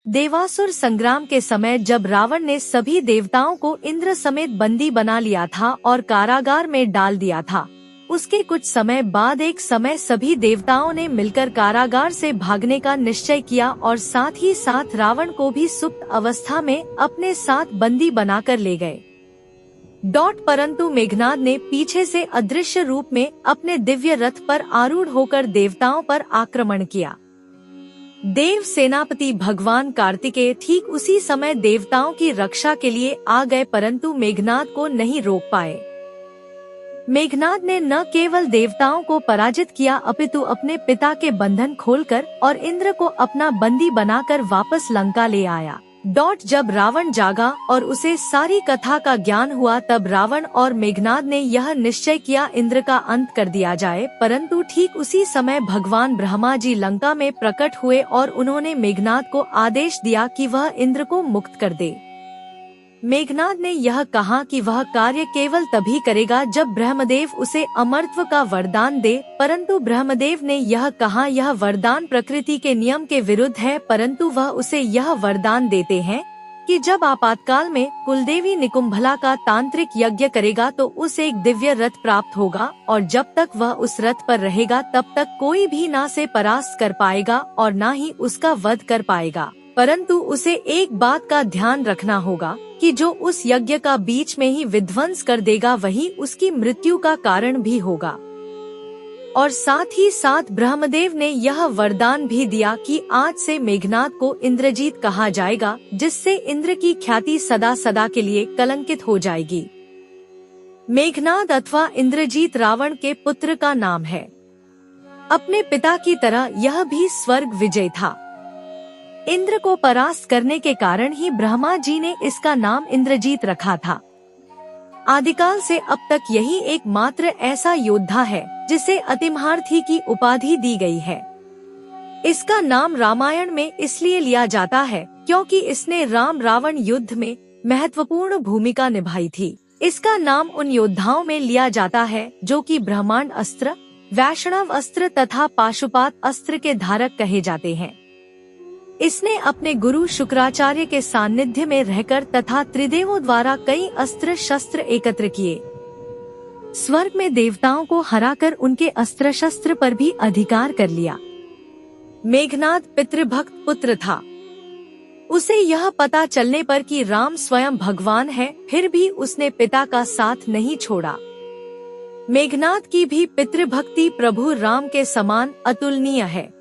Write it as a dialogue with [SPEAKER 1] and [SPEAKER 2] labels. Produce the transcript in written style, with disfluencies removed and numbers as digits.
[SPEAKER 1] देवासुर संग्राम के समय जब रावण ने सभी देवताओं को इंद्र समेत बंदी बना लिया था और कारागार में डाल दिया था, उसके कुछ समय बाद एक समय सभी देवताओं ने मिलकर कारागार से भागने का निश्चय किया और साथ ही साथ रावण को भी सुप्त अवस्था में अपने साथ बंदी बनाकर ले गए। परंतु मेघनाद ने पीछे से अदृश्य रूप में अपने दिव्य रथ पर आरूढ़ होकर देवताओं पर आक्रमण किया। देव सेनापति भगवान कार्तिकेय ठीक उसी समय देवताओं की रक्षा के लिए आ गए, परंतु मेघनाद को नहीं रोक पाए। मेघनाद ने न केवल देवताओं को पराजित किया अपितु अपने पिता के बंधन खोलकर और इंद्र को अपना बंदी बनाकर वापस लंका ले आया। जब रावण जागा और उसे सारी कथा का ज्ञान हुआ तब रावण और मेघनाद ने यह निश्चय किया इंद्र का अंत कर दिया जाए, परंतु ठीक उसी समय भगवान ब्रह्मा जी लंका में प्रकट हुए और उन्होंने मेघनाद को आदेश दिया कि वह इंद्र को मुक्त कर दे। मेघनाद ने यह कहा कि वह कार्य केवल तभी करेगा जब ब्रह्मदेव उसे अमरत्व का वरदान दे, परंतु ब्रह्मदेव ने यह कहा यह वरदान प्रकृति के नियम के विरुद्ध है, परंतु वह उसे यह वरदान देते हैं कि जब आपातकाल में कुलदेवी निकुंभला का तांत्रिक यज्ञ करेगा तो उसे एक दिव्य रथ प्राप्त होगा और जब तक वह उस रथ पर रहेगा तब तक कोई भी ना से परास्त कर पाएगा और ना ही उसका वध कर पाएगा, परंतु उसे एक बात का ध्यान रखना होगा कि जो उस यज्ञ का बीच में ही विध्वंस कर देगा वही उसकी मृत्यु का कारण भी होगा। और साथ ही साथ ब्रह्मदेव ने यह वरदान भी दिया कि आज से मेघनाद को इंद्रजीत कहा जाएगा, जिससे इंद्र की ख्याति सदा सदा के लिए कलंकित हो जाएगी। मेघनाद अथवा इंद्रजीत रावण के पुत्र का नाम है। अपने पिता की तरह यह भी स्वर्ग विजय था। इंद्र को परास्त करने के कारण ही ब्रह्मा जी ने इसका नाम इंद्रजीत रखा था। आदिकाल से अब तक यही एकमात्र ऐसा योद्धा है जिसे अतिमहारथी की उपाधि दी गई है। इसका नाम रामायण में इसलिए लिया जाता है क्योंकि इसने राम रावण युद्ध में महत्वपूर्ण भूमिका निभाई थी। इसका नाम उन योद्धाओं में लिया जाता है जो कि ब्रह्मांड अस्त्र, वैष्णव अस्त्र तथा पाशुपात अस्त्र के धारक कहे जाते हैं। इसने अपने गुरु शुक्राचार्य के सानिध्य में रहकर तथा त्रिदेवों द्वारा कई अस्त्र शस्त्र एकत्र किए। स्वर्ग में देवताओं को हराकर उनके अस्त्र शस्त्र पर भी अधिकार कर लिया। मेघनाद पितृभक्त पुत्र था। उसे यह पता चलने पर कि राम स्वयं भगवान है, फिर भी उसने पिता का साथ नहीं छोड़ा। मेघनाद की भी पितृभक्ति प्रभु राम के समान अतुलनीय है।